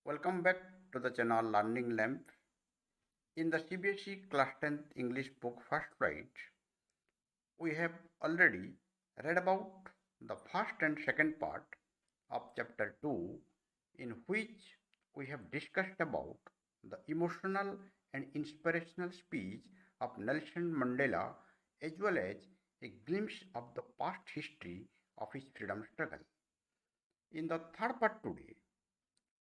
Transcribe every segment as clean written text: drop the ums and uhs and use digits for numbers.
Welcome back to the channel Learning Lamp. In the CBSE Class 10th English book First Right, we have already read about the first and second part of chapter 2, in which we have discussed about the emotional and inspirational speech of Nelson Mandela as well as a glimpse of the past history of his freedom struggle. In the third part today,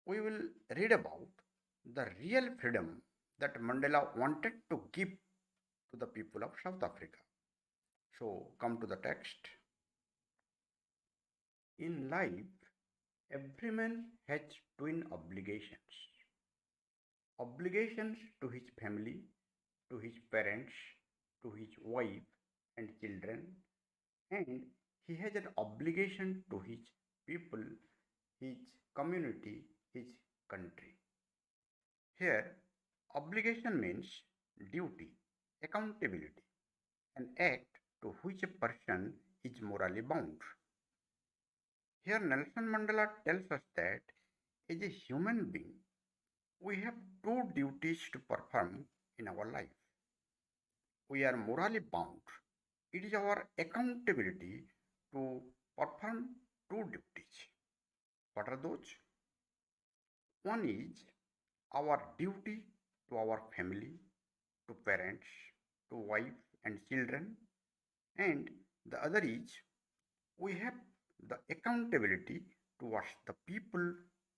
we will read about the real freedom that Mandela wanted to give to the people of South Africa. So, come to the text. In life, every man has twin obligations: obligations to his family, to his parents, to his wife and children, and he has an obligation to his people, his community, his country. Here, obligation means duty, accountability, an act to which a person is morally bound. Here, Nelson Mandela tells us that as a human being, we have two duties to perform in our life. We are morally bound. It is our accountability to perform two duties. What are those? One is our duty to our family, to parents, to wife and children, and the other is we have the accountability towards the people,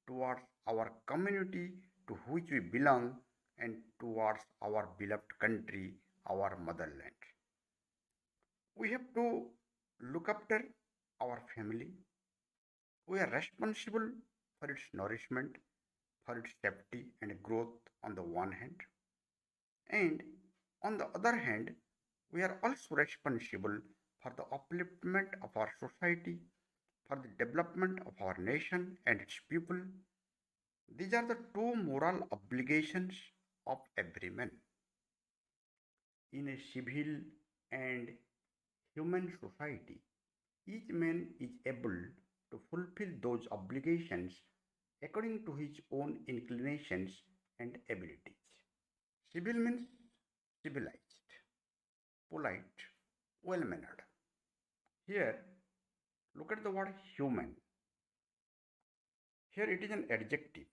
towards our community to which we belong, and towards our beloved country, our motherland. We have to look after our family. We are responsible for its nourishment, for its safety and growth on the one hand, and on the other hand, we are also responsible for the upliftment of our society, for the development of our nation and its people. These are the two moral obligations of every man. In a civil and human society, each man is able to fulfill those obligations according to his own inclinations and abilities. Civil means civilized, polite, well mannered. Here, look at the word human. Here it is an adjective,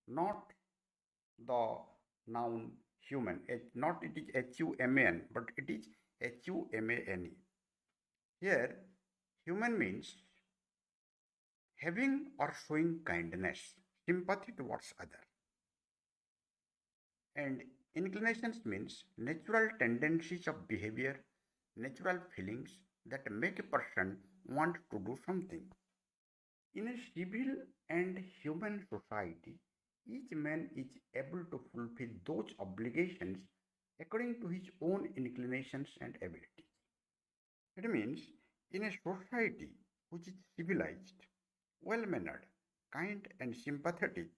not the noun human. Not it is human, but it is humane. Here, human means having or showing kindness, sympathy towards other. And inclinations means natural tendencies of behavior, natural feelings that make a person want to do something. In a civil and human society, each man is able to fulfill those obligations according to his own inclinations and abilities. It means in a society which is civilized, well mannered, kind, and sympathetic,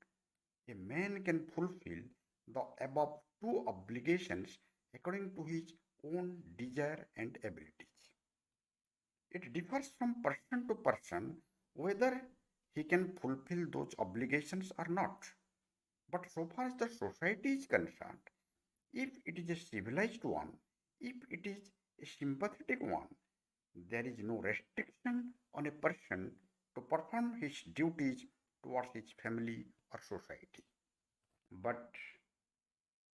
a man can fulfill the above two obligations according to his own desire and abilities. It differs from person to person whether he can fulfill those obligations or not. But so far as the society is concerned, if it is a civilized one, if it is a sympathetic one, there is no restriction on a person to perform his duties towards his family or society. But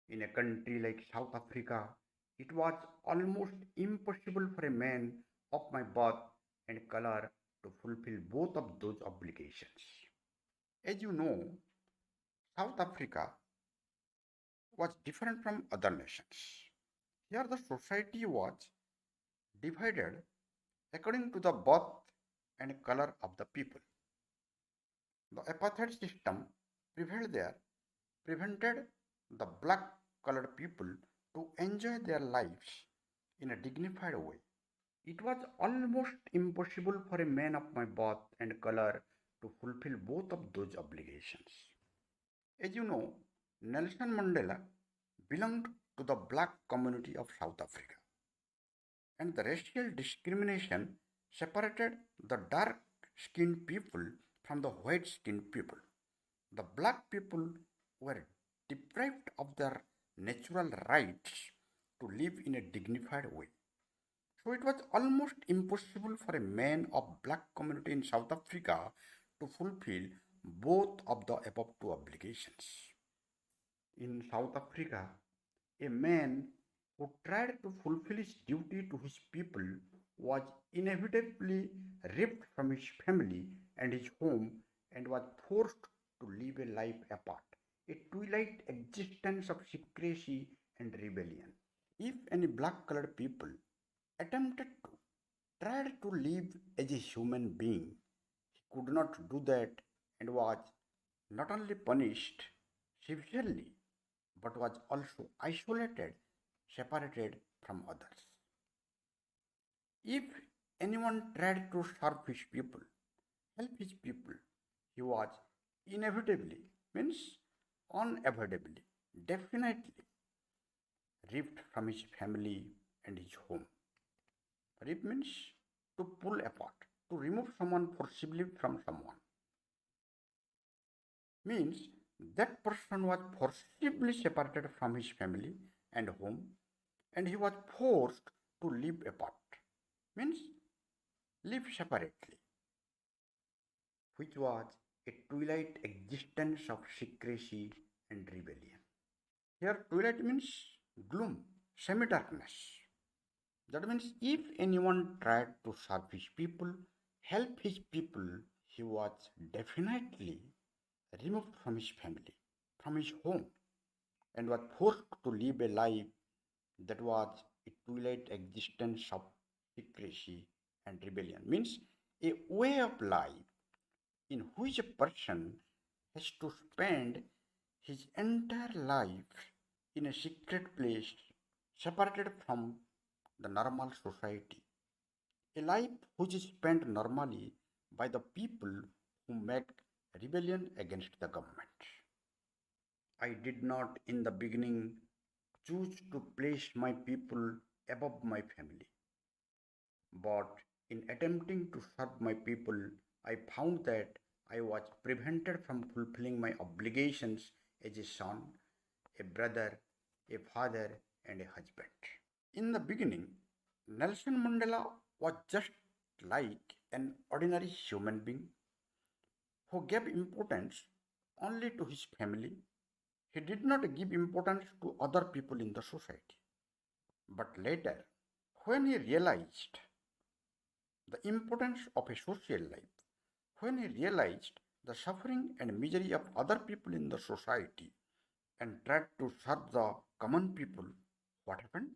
in a country like South Africa, it was almost impossible for a man of my birth and color to fulfill both of those obligations. As you know, South Africa was different from other nations. Here, the society was divided according to the birth and color of the people. The apartheid system prevailed there, prevented the black colored people to enjoy their lives in a dignified way. It was almost impossible for a man of my birth and color to fulfill both of those obligations. As you know, Nelson Mandela belonged to the black community of South Africa, and the racial discrimination separated the dark skinned people from the white skinned people. The black people were deprived of their natural rights to live in a dignified way. So it was almost impossible for a man of black community in South Africa to fulfill both of the above two obligations. In South Africa, a man who tried to fulfill his duty to his people was inevitably ripped from his family and his home and was forced to live a life apart, a twilight existence of secrecy and rebellion. If any black colored people attempted to tried to live as a human being, he could not do that and was not only punished severely but was also isolated, separated from others. If anyone tried to serve his people, help his people, he was inevitably, means unavoidably, definitely ripped from his family and his home. Rip means to pull apart, to remove someone forcibly from someone. Means that person was forcibly separated from his family and home and he was forced to live apart. Means live separately, which was a twilight existence of secrecy and rebellion. Here, twilight means gloom, semi darkness. That means if anyone tried to serve his people, help his people, he was definitely removed from his family, from his home, and was forced to live a life that was a twilight existence of secrecy and rebellion. Means a way of life in which a person has to spend his entire life in a secret place separated from the normal society. A life which is spent normally by the people who make rebellion against the government. I did not in the beginning choose to place my people above my family, but in attempting to serve my people, I found that I was prevented from fulfilling my obligations as a son, a brother, a father, and a husband. In the beginning, Nelson Mandela was just like an ordinary human being who gave importance only to his family. He did not give importance to other people in the society. But later, when he realized the importance of a social life, when he realized the suffering and misery of other people in the society and tried to serve the common people, what happened?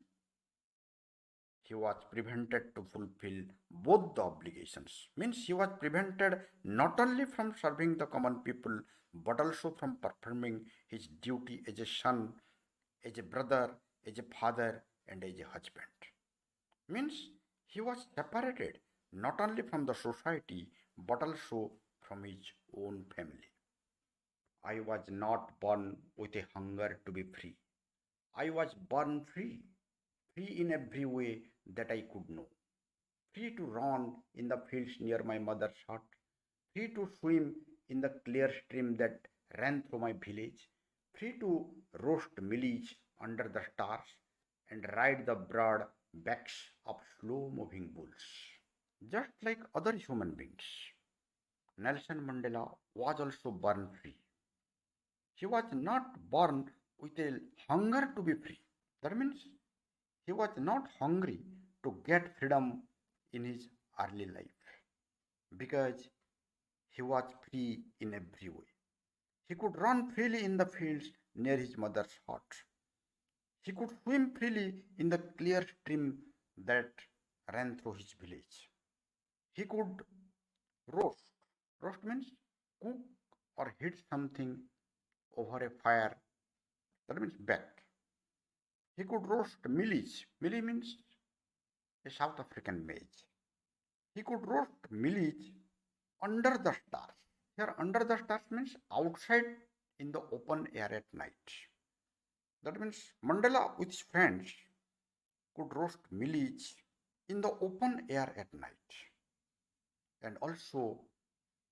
He was prevented to fulfill both the obligations. Means he was prevented not only from serving the common people but also from performing his duty as a son, as a brother, as a father, and as a husband. Means he was separated not only from the society but also from his own family. I was not born with a hunger to be free. I was born free, free in every way that I could know. Free to run in the fields near my mother's hut, free to swim in the clear stream that ran through my village, free to roast millage under the stars and ride the broad backs of slow moving bulls. Just like other human beings, Nelson Mandela was also born free. He was not born with a hunger to be free. That means he was not hungry to get freedom in his early life because he was free in every way. He could run freely in the fields near his mother's hut. He could swim freely in the clear stream that ran through his village. He could roast. Roast means cook or heat something over a fire. That means bake. He could roast millage. Millage means a South African maize. He could roast millage under the stars. Here, under the stars means outside in the open air at night. That means Mandela with his friends could roast millage in the open air at night. And also,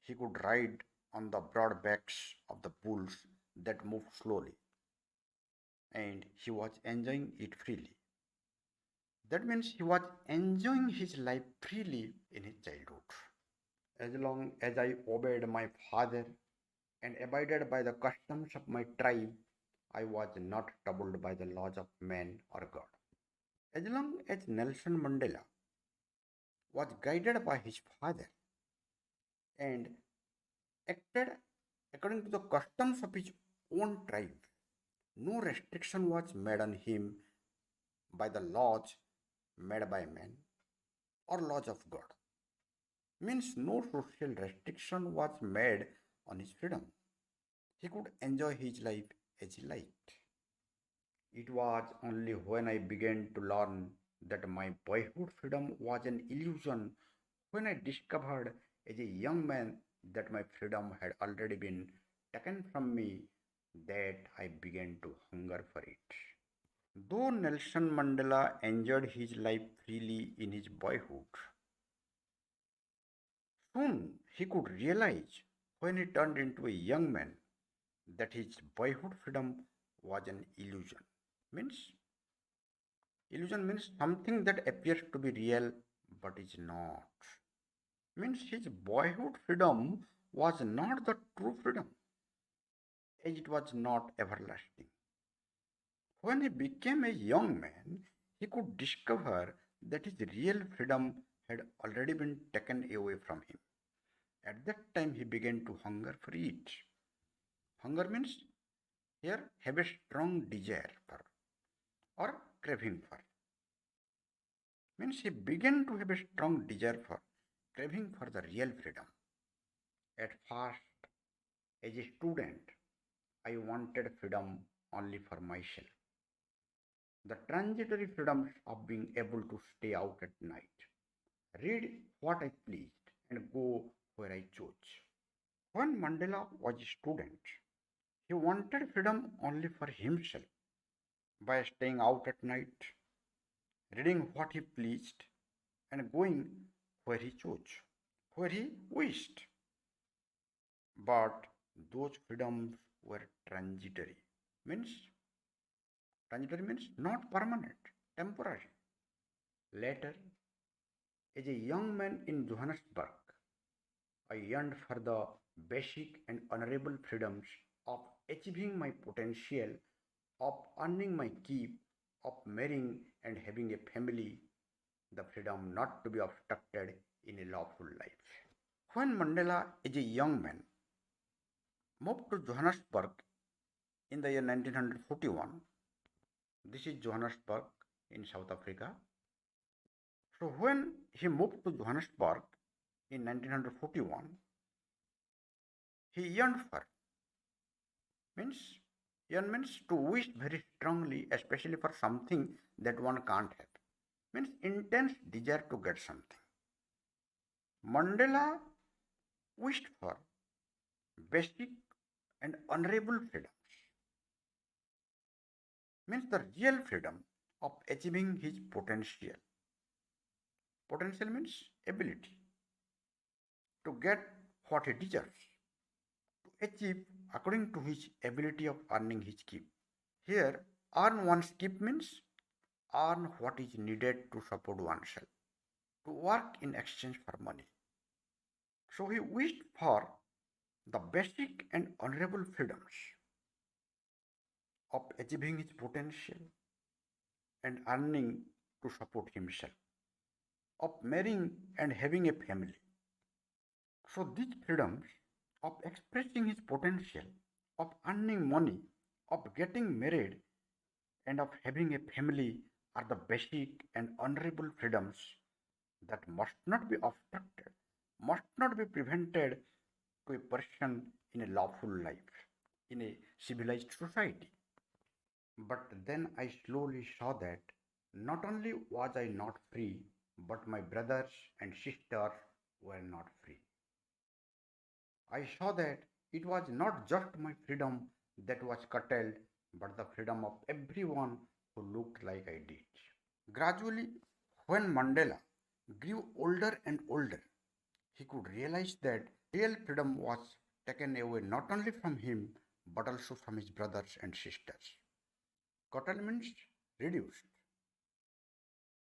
he could ride on the broad backs of of the bulls that moved slowly, and he was enjoying it freely. That means he was enjoying his life freely in his childhood. As long as I obeyed my father and abided by the customs of my tribe, I was not troubled by the laws of man or God. As long as Nelson Mandela was guided by his father and acted according to the customs of his own tribe, no restriction was made on him by the laws made by man or laws of God. Means no social restriction was made on his freedom. He could enjoy his life as he liked. It was only when I began to learn that my boyhood freedom was an illusion, when I discovered as a young man that my freedom had already been taken from me, that I began to hunger for it. Though Nelson Mandela enjoyed his life freely in his boyhood, soon he could realize when he turned into a young man that his boyhood freedom was an illusion. Means illusion means something that appears to be real but is not. Means his boyhood freedom was not the true freedom, as it was not everlasting. When he became a young man, he could discover that his real freedom had already been taken away from him. At that time, he began to hunger for it. Hunger means here have a strong desire for or craving for. Means he began to have a strong desire for, craving for the real freedom. At first, as a student, I wanted freedom only for myself. The transitory freedoms of being able to stay out at night, read what I pleased, and go where I chose. When Mandela was a student, he wanted freedom only for himself by staying out at night, reading what he pleased, and going where he chose, where he wished. But those freedoms were transitory. Means transitory means not permanent, temporary. Later, as a young man in Johannesburg, I yearned for the basic and honorable freedoms of achieving my potential, of earning my keep, of marrying and having a family, the freedom not to be obstructed in a lawful life. When Mandela, as a young man, moved to Johannesburg in the year 1941, this is Johannesburg in South Africa. So when he moved to Johannesburg in 1941, he yearned for, means yearn means to wish very strongly, especially for something that one can't have. Means intense desire to get something. Mandela wished for basic and honorable freedoms. Means the real freedom of achieving his potential. Potential means ability to get what he deserves, to achieve according to his ability of earning his keep. Here, earn one's keep means earn what is needed to support oneself, to work in exchange for money. So he wished for the basic and honorable freedoms of achieving his potential and earning to support himself, of marrying and having a family. So these freedoms of expressing his potential, of earning money, of getting married, and of having a family are the basic and honorable freedoms that must not be obstructed, must not be prevented to a person in a lawful life, in a civilized society. But then I slowly saw that not only was I not free, but my brothers and sisters were not free. I saw that it was not just my freedom that was curtailed, but the freedom of everyone who looked like I did. Gradually, when Mandela grew older and older, he could realize that real freedom was taken away not only from him but also from his brothers and sisters. Curtailment reduced.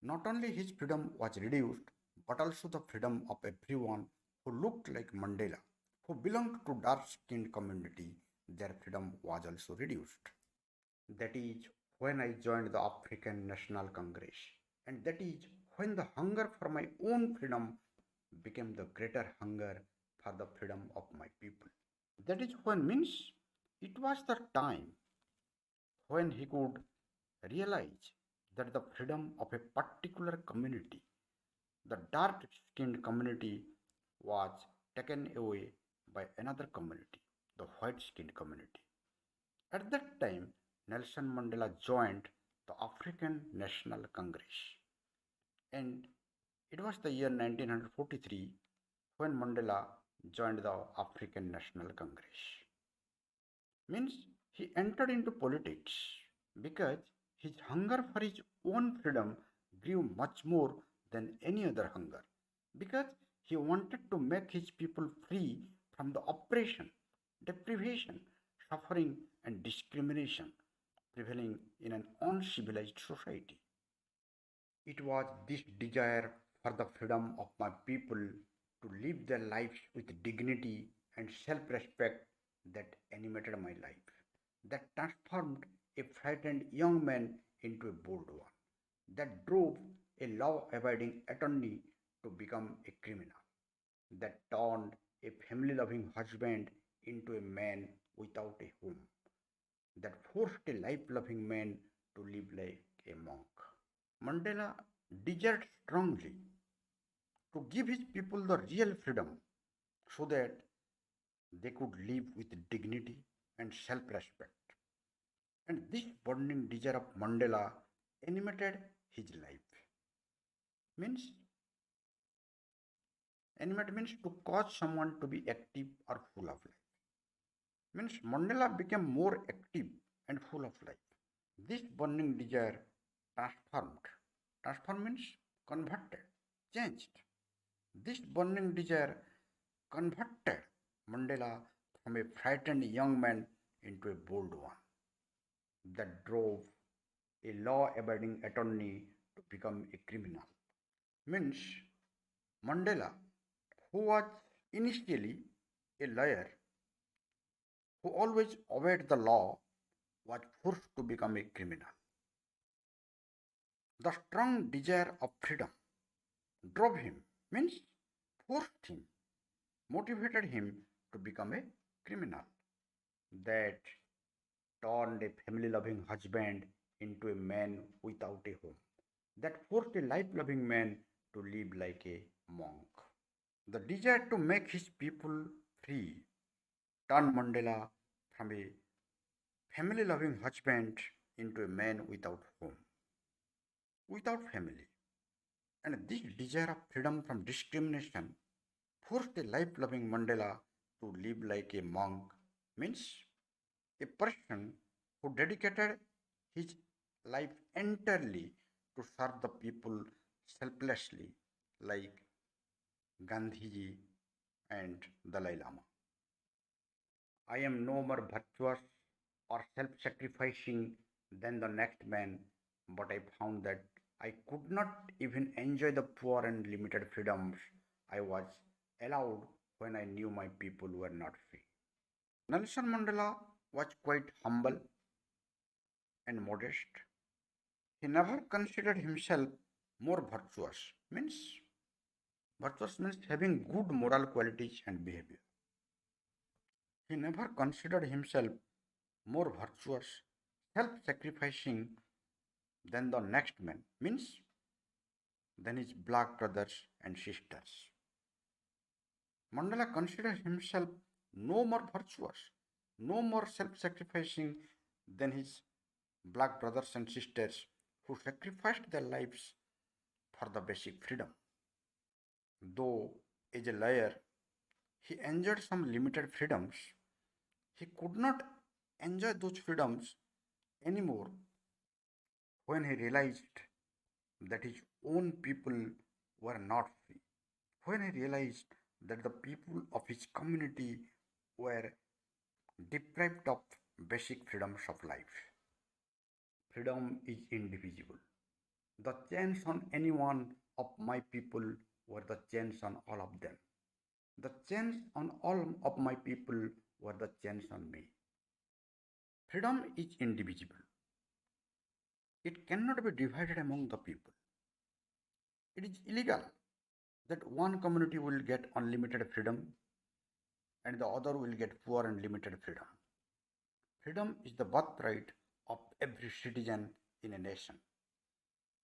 Not only his freedom was reduced, but also the freedom of everyone who looked like Mandela, who belonged to dark-skinned community, their freedom was also reduced. That is when I joined the African National Congress, and that is when the hunger for my own freedom became the greater hunger for the freedom of my people. That is when means it was the time when he could realize that the freedom of a particular community, the dark skinned community, was taken away by another community, the white skinned community. At that time, Nelson Mandela joined the African National Congress, and it was the year 1943 when Mandela joined the African National Congress. Means he entered into politics because his hunger for his own freedom grew much more than any other hunger, because he wanted to make his people free from the oppression, deprivation, suffering, and discrimination prevailing in an uncivilized society. It was this desire for the freedom of my people to live their lives with dignity and self respect that animated my life, that transformed a frightened young man into a bold one, that drove a law abiding attorney to become a criminal, that turned a family loving husband into a man without a home, that forced a life loving man to live like a monk. Mandela desired strongly to give his people the real freedom so that they could live with dignity and self respect. And this burning desire of Mandela animated his life. Means, animate means to cause someone to be active or full of life. Means Mandela became more active and full of life. This burning desire transformed. Transform means converted, changed. This burning desire converted Mandela from a frightened young man into a bold one that drove a law abiding attorney to become a criminal. Means Mandela, who was initially a lawyer who always obeyed the law, was forced to become a criminal. The strong desire of freedom drove him, means forced him, motivated him to become a criminal. That turned a family loving husband into a man without a home. That forced a life loving man to live like a monk. The desire to make his people free turned Mandela from a family loving husband into a man without home, without family. And this desire of freedom from discrimination forced a life loving Mandela to live like a monk, means a person who dedicated his life entirely to serve the people selflessly, like Gandhiji and Dalai Lama. I am no more virtuous or self sacrificing than the next man, but I found that I could not even enjoy the poor and limited freedoms I was allowed when I knew my people were not free. Nelson Mandela was quite humble and modest. He never considered himself more virtuous means having good moral qualities and behavior. He never considered himself more virtuous, self-sacrificing than the next man, means than his black brothers and sisters. Mandela considered himself no more virtuous, no more self-sacrificing than his black brothers and sisters who sacrificed their lives for the basic freedom. Though, as a lawyer, he enjoyed some limited freedoms, he could not enjoy those freedoms anymore when he realized that his own people were not free, when he realized that the people of his community were deprived of basic freedoms of life. Freedom is indivisible. The chains on any one of my people were the chains on all of them. The chains on all of my people were the chains on me. Freedom is indivisible. It cannot be divided among the people. It is illegal that one community will get unlimited freedom and the other will get poor and limited freedom. Freedom is the birthright of every citizen in a nation.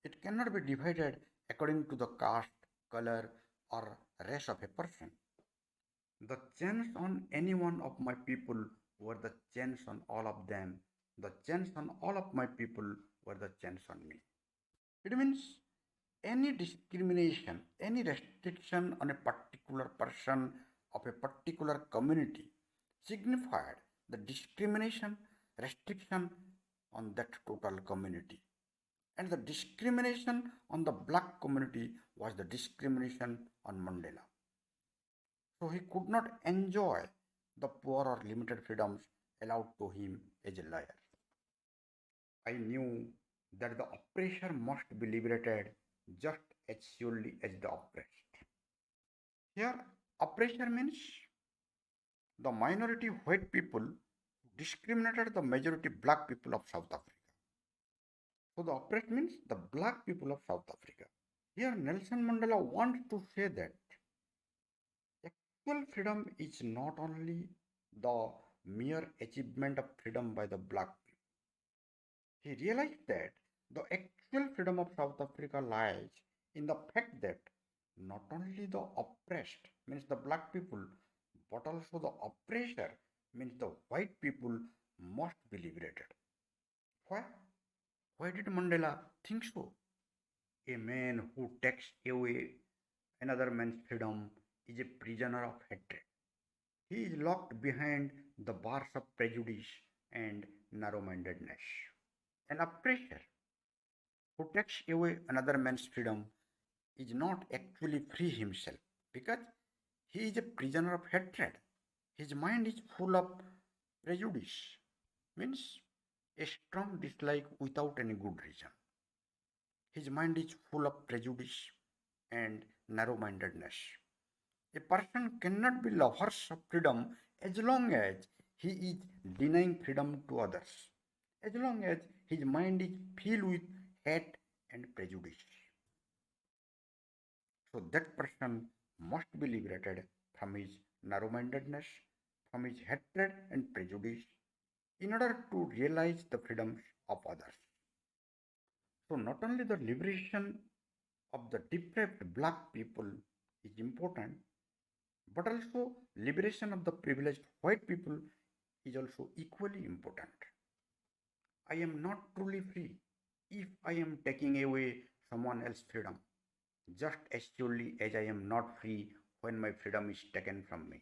It cannot be divided according to the caste, color, or race of a person. The chains on any one of my people were the chains on all of them. The chains on all of my people were the chains on me. It means any discrimination, any restriction on a particular person of a particular community signified the discrimination, restriction on that total community. And the discrimination on the black community was the discrimination on Mandela. So he could not enjoy the poor or limited freedoms allowed to him as a lawyer. I knew that the oppressor must be liberated just as surely as the oppressed. Here, oppressor means the minority white people discriminated the majority black people of South Africa. So the oppressed means the black people of South Africa. Here, Nelson Mandela wants to say that actual freedom is not only the mere achievement of freedom by the black people. He realized that the actual freedom of South Africa lies in the fact that not only the oppressed, means the black people, but also the oppressor, means the white people, must be liberated. Why? Why did Mandela think so? A man who takes away another man's freedom is a prisoner of hatred. He is locked behind the bars of prejudice and narrow mindedness. An oppressor who takes away another man's freedom is not actually free himself because he is a prisoner of hatred. His mind is full of prejudice, means a strong dislike without any good reason. His mind is full of prejudice and narrow mindedness. A person cannot be lovers of freedom as long as he is denying freedom to others, as long as his mind is filled with hate and prejudice. So that person must be liberated from his narrow mindedness, from his hatred and prejudice, in order to realize the freedoms of others. So not only the liberation of the deprived black people is important, but also liberation of the privileged white people is also equally important. I am not truly free if I am taking away someone else's freedom, just as surely as I am not free when my freedom is taken from me.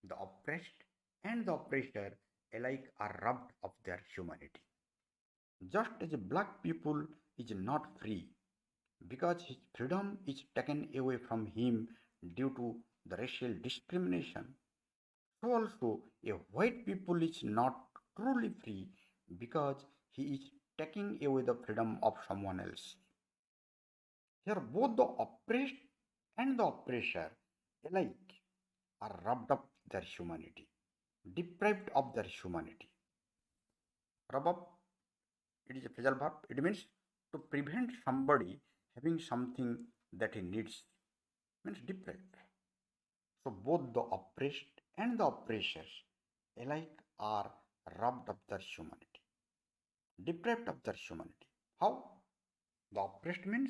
The oppressed and the oppressor alike are robbed of their humanity. Just as a black people is not free because his freedom is taken away from him due to the racial discrimination, so also a white people is not truly free because he is taking away the freedom of someone else. Here both the oppressed and the oppressor alike are robbed of their humanity, deprived of their humanity. Rob of, it is a phrasal verb. It means to prevent somebody having something that he needs, means deprived. So both the oppressed and the oppressors alike are robbed of their humanity, deprived of their humanity. How? The oppressed means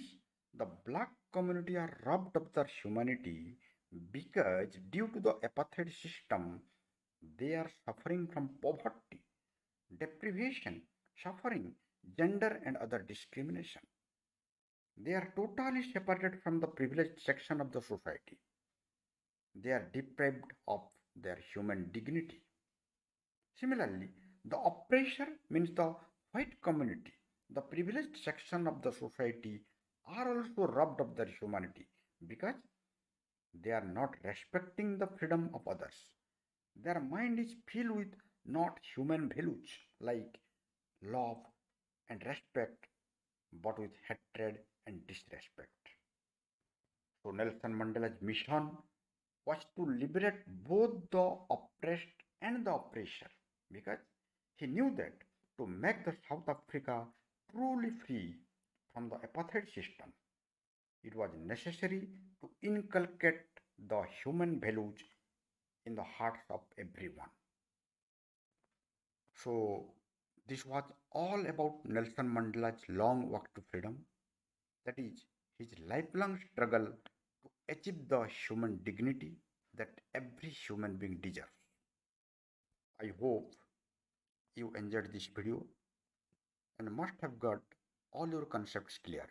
the black community are robbed of their humanity because due to the apartheid system, they are suffering from poverty, deprivation, suffering, gender and other discrimination. They are totally separated from the privileged section of the society. They are deprived of their human dignity. Similarly, the oppressor means the white community, the privileged section of the society, are also robbed of their humanity because they are not respecting the freedom of others. Their mind is filled with not human values like love and respect, but with hatred and disrespect. So Nelson Mandela's mission was to liberate both the oppressed and the oppressor because he knew that to make the South Africa truly free from the apartheid system, it was necessary to inculcate the human values in the hearts of everyone. So, this was all about Nelson Mandela's long walk to freedom, that is, his lifelong struggle to achieve the human dignity that every human being deserves. I hope you enjoyed this video and must have got all your concepts cleared.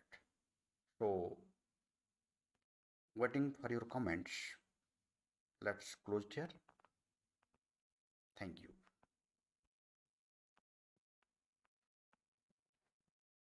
So, waiting for your comments. Let's close here. Thank you.